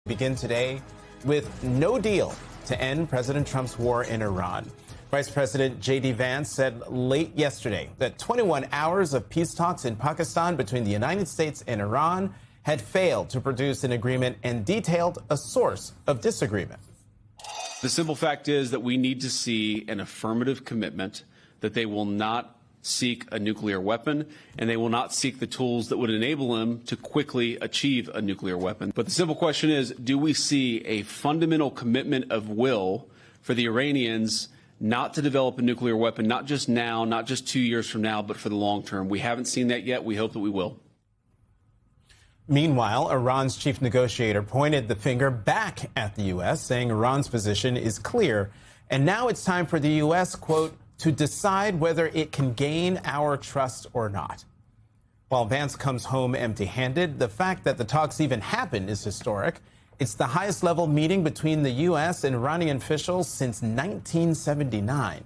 Begin today with no deal to end President Trump's war in Iran. Vice President J.D. Vance said late yesterday that 21 hours of peace talks in Pakistan between the United States and Iran had failed to produce an agreement and detailed a source of disagreement. The simple fact is that we need to see an affirmative commitment that they will not seek a nuclear weapon, and they will not seek the tools that would enable them to quickly achieve a nuclear weapon. But the simple question is, do we see a fundamental commitment of will for the Iranians not to develop a nuclear weapon, not just now, not just 2 years from now, but for the long term? We haven't seen that yet. We hope that we will. Meanwhile, Iran's chief negotiator pointed the finger back at the U.S., saying Iran's position is clear. And now it's time for the U.S., quote, to decide whether it can gain our trust or not. While Vance comes home empty-handed, the fact that the talks even happened is historic. It's the highest level meeting between the U.S. and Iranian officials since 1979.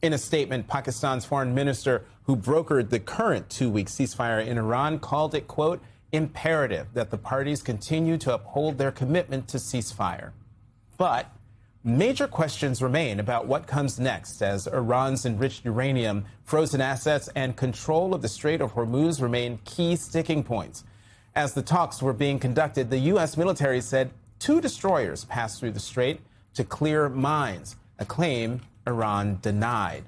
In a statement, Pakistan's foreign minister, who brokered the current two-week ceasefire in Iran, called it, quote, imperative that the parties continue to uphold their commitment to ceasefire. But major questions remain about what comes next as Iran's enriched uranium, frozen assets, and control of the Strait of Hormuz remain key sticking points. As the talks were being conducted, the U.S. military said 2 destroyers passed through the strait to clear mines, a claim Iran denied.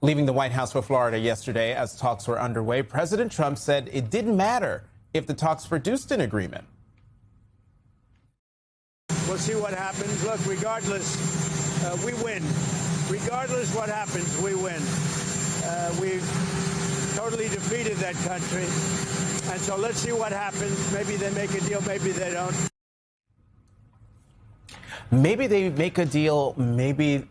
Leaving the White House for Florida yesterday as talks were underway, President Trump said it didn't matter if the talks produced an agreement. We'll see what happens. Look, regardless, we win. Regardless what happens, we win. We've totally defeated that country. And so let's see what happens. Maybe they make a deal, maybe they don't. Maybe they make a deal, maybe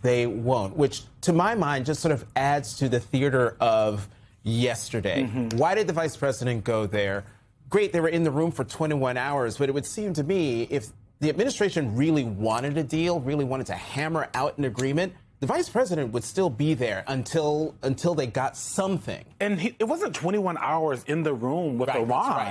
they won't, which to my mind just sort of adds to the theater of yesterday. Why did the vice president go there? Great, they were in the room for 21 hours, but it would seem to me if the administration really wanted a deal, really wanted to hammer out an agreement, the vice president would still be there until they got something. And it wasn't 21 hours in the room with Iran.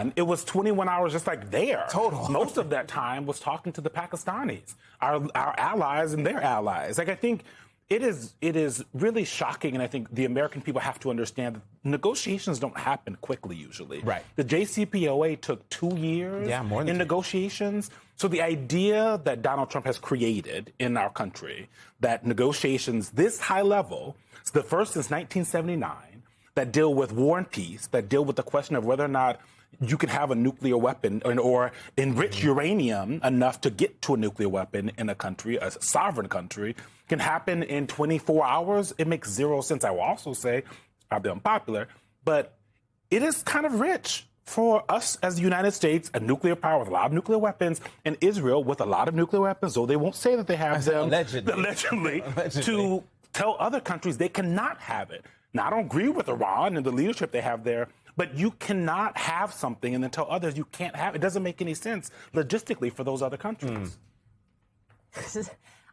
Right. It was 21 hours just like there. Total. Most of that time was talking to the Pakistanis, our allies and their allies. Like, I think it is really shocking, and I think the American people have to understand that negotiations don't happen quickly usually. Right. The JCPOA took 2 years in negotiations. So the idea that Donald Trump has created in our country, that negotiations this high level, it's the first since 1979, that deal with war and peace, that deal with the question of whether or not you can have a nuclear weapon or enrich uranium enough to get to a nuclear weapon in a country, a sovereign country, can happen in 24 hours. It makes zero sense. I will also say, it's probably unpopular, but it is kind of rich for us as the United States, a nuclear power with a lot of nuclear weapons, and Israel with a lot of nuclear weapons, though they won't say that they have them, allegedly, to tell other countries they cannot have it. Now, I don't agree with Iran and the leadership they have there, but you cannot have something and then tell others you can't have it. It doesn't make any sense logistically for those other countries.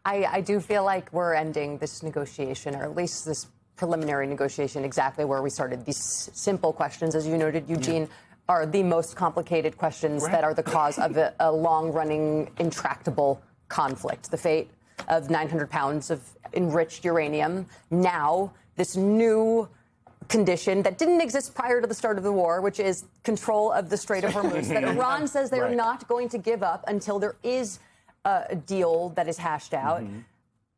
I do feel like we're ending this negotiation, or at least this preliminary negotiation, exactly where we started. These simple questions, as you noted, Eugene, are the most complicated questions that are the cause of a long-running, intractable conflict. The fate of 900 pounds of enriched uranium. Now, this new condition that didn't exist prior to the start of the war, which is control of the Strait of Hormuz, that Iran says they're not going to give up until there is a deal that is hashed out.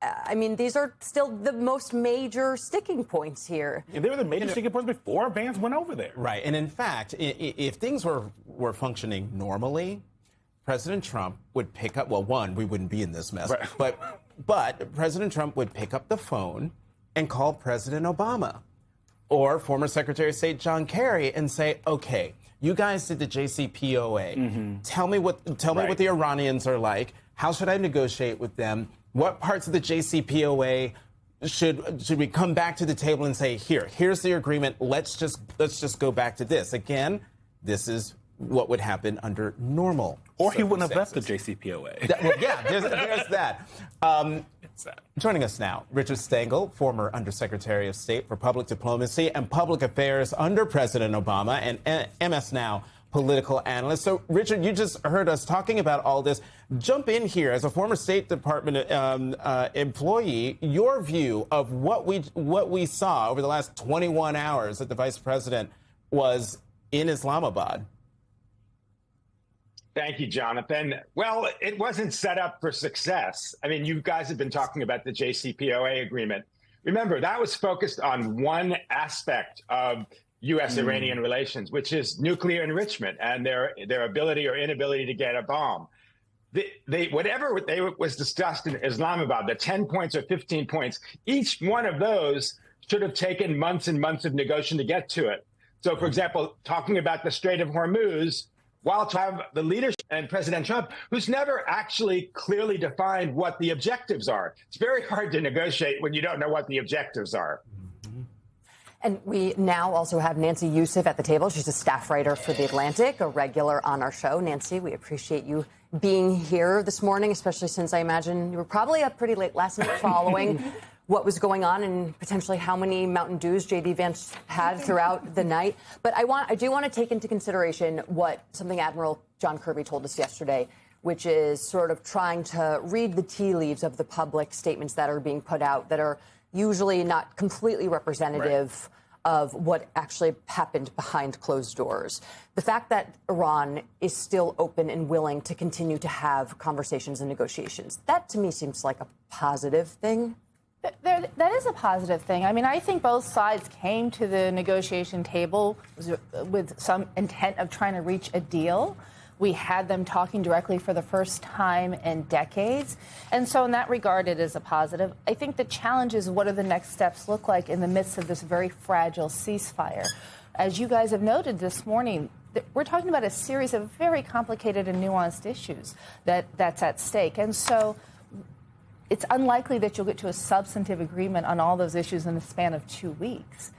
I mean, these are still the most major sticking points here. And they were the major sticking points before Vance went over there. Right. And in fact, if things were functioning normally, President Trump would pick up, well, one, we wouldn't be in this mess, but President Trump would pick up the phone and call President Obama or former Secretary of State John Kerry and say, okay, you guys did the JCPOA. Tell me what the Iranians are like. How should I negotiate with them? What parts of the JCPOA should we come back to the table and say, here's the agreement. Let's just go back to this. Again, this is what would happen under normal Or he wouldn't have left the JCPOA. There's that. Joining us now, Richard Stengel, former Undersecretary of State for Public Diplomacy and Public Affairs under President Obama, and MS Now political analyst. So, Richard, you just heard us talking about all this. Jump in here as a former State Department employee. Your view of what we saw over the last 21 hours that the vice president was in Islamabad. Thank you, Jonathan. Well, it wasn't set up for success. I mean, you guys have been talking about the JCPOA agreement. Remember, that was focused on one aspect of U.S.-Iranian relations, which is nuclear enrichment and their ability or inability to get a bomb. Whatever was discussed in Islamabad, the 10 points or 15 points, each one of those should have taken months and months of negotiation to get to it. So, for example, talking about the Strait of Hormuz, while to have the leadership and President Trump, who's never actually clearly defined what the objectives are. It's very hard to negotiate when you don't know what the objectives are. And we now also have Nancy Youssef at the table. She's a staff writer for The Atlantic, a regular on our show. Nancy, we appreciate you being here this morning, especially since I imagine you were probably up pretty late last night following what was going on and potentially how many Mountain Dews J.D. Vance had throughout the night. But I do want to take into consideration something Admiral John Kirby told us yesterday, which is sort of trying to read the tea leaves of the public statements that are being put out that are usually not completely representative of what actually happened behind closed doors. The fact that Iran is still open and willing to continue to have conversations and negotiations, that to me seems like a positive thing. That is a positive thing. I mean, I think both sides came to the negotiation table with some intent of trying to reach a deal. We had them talking directly for the first time in decades. And so in that regard, it is a positive. I think the challenge is what do the next steps look like in the midst of this very fragile ceasefire? As you guys have noted this morning, we're talking about a series of very complicated and nuanced issues that's at stake. And so it's unlikely that you'll get to a substantive agreement on all those issues in the span of 2 weeks.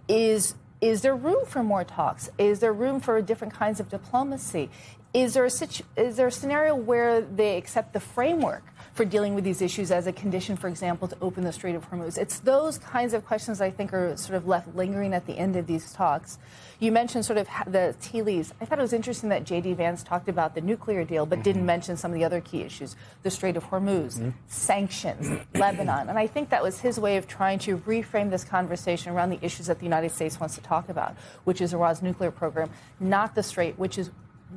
Is there room for more talks? Is there room for different kinds of diplomacy? Is there a scenario where they accept the framework for dealing with these issues as a condition, for example, to open the Strait of Hormuz? It's those kinds of questions I think are sort of left lingering at the end of these talks. You mentioned sort of the tea leaves. I thought it was interesting that J.D. Vance talked about the nuclear deal, but didn't mention some of the other key issues, the Strait of Hormuz, sanctions, Lebanon. And I think that was his way of trying to reframe this conversation around the issues that the United States wants to talk about, which is Iran's nuclear program, not the Strait, which is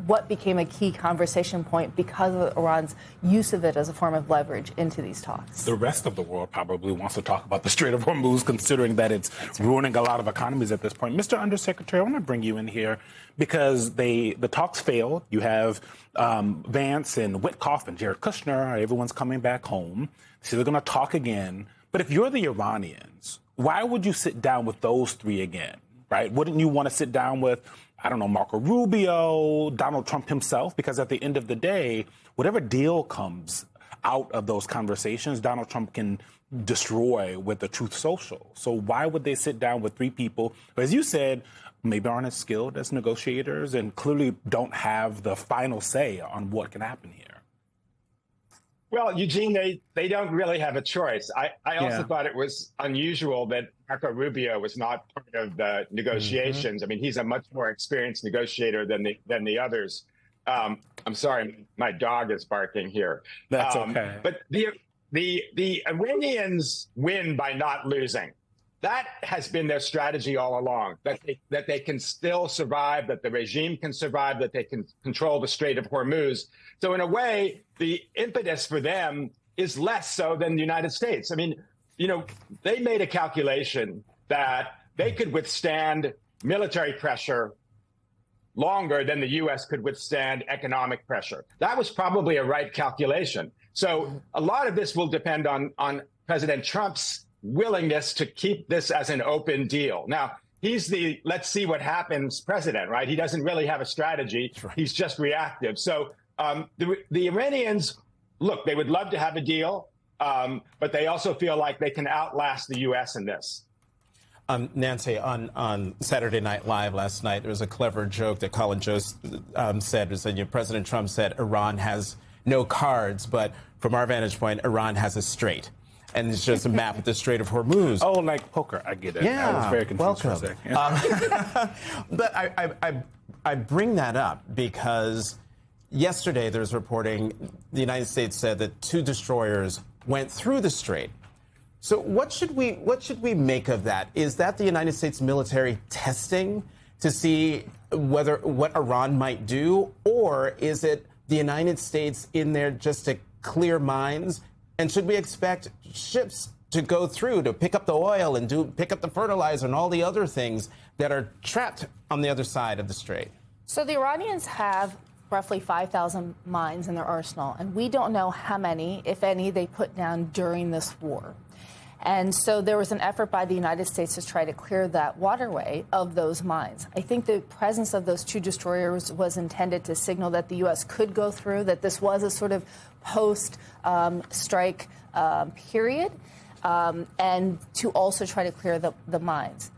what became a key conversation point because of Iran's use of it as a form of leverage into these talks. The rest of the world probably wants to talk about the Strait of Hormuz, considering that it's ruining a lot of economies at this point. Mr. Undersecretary, I want to bring you in here because the talks failed. You have Vance and Witkoff and Jared Kushner. Everyone's coming back home. So they're going to talk again. But if you're the Iranians, why would you sit down with those three again, right? Wouldn't you want to sit down with, I don't know, Marco Rubio, Donald Trump himself? Because at the end of the day, whatever deal comes out of those conversations, Donald Trump can destroy with the Truth Social. So why would they sit down with three people who, as you said, maybe aren't as skilled as negotiators and clearly don't have the final say on what can happen here? Well, Eugene, they don't really have a choice. I also thought it was unusual that Marco Rubio was not part of the negotiations. I mean, he's a much more experienced negotiator than the others. I'm sorry, my dog is barking here. That's okay. But the Iranians win by not losing. That has been their strategy all along, that they can still survive, that the regime can survive, that they can control the Strait of Hormuz. So in a way, the impetus for them is less so than the United States. I mean, they made a calculation that they could withstand military pressure longer than the U.S. could withstand economic pressure. That was probably a right calculation. So a lot of this will depend on President Trump's willingness to keep this as an open deal. Now, he's the let's see what happens president, right? He doesn't really have a strategy. Right. He's just reactive. So the Iranians, look, they would love to have a deal, but they also feel like they can outlast the U.S. in this. Nancy, on Saturday Night Live last night, there was a clever joke that Colin Jost said. President Trump said Iran has no cards, but from our vantage point, Iran has a straight. And it's just a map of the Strait of Hormuz. Oh, like poker. I get it. Yeah, I was very confused welcome. for a second. But I bring that up because yesterday there's reporting the United States said that 2 destroyers went through the strait. So what should we make of that? Is that the United States military testing to see what Iran might do, or is it the United States in there just to clear minds? And should we expect ships to go through to pick up the oil and pick up the fertilizer and all the other things that are trapped on the other side of the strait? So the Iranians have roughly 5,000 mines in their arsenal, and we don't know how many, if any, they put down during this war. And so there was an effort by the United States to try to clear that waterway of those mines. I think the presence of those 2 destroyers was intended to signal that the U.S. could go through, that this was a sort of post-strike period, and to also try to clear the mines.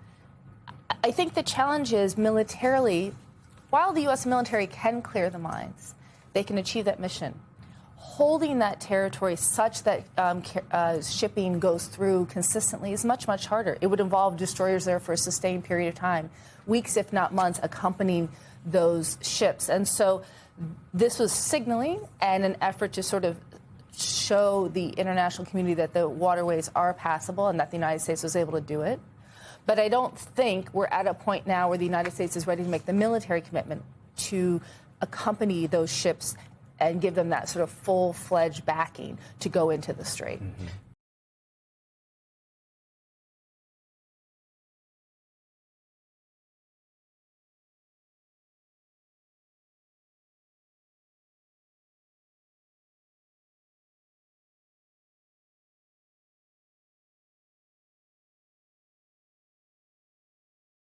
I think the challenge is militarily, while the U.S. military can clear the mines, they can achieve that mission. Holding that territory such that shipping goes through consistently is much, much harder. It would involve destroyers there for a sustained period of time, weeks, if not months, accompanying those ships. And so this was signaling and an effort to sort of show the international community that the waterways are passable and that the United States was able to do it. But I don't think we're at a point now where the United States is ready to make the military commitment to accompany those ships and give them that sort of full-fledged backing to go into the strait. Mm-hmm.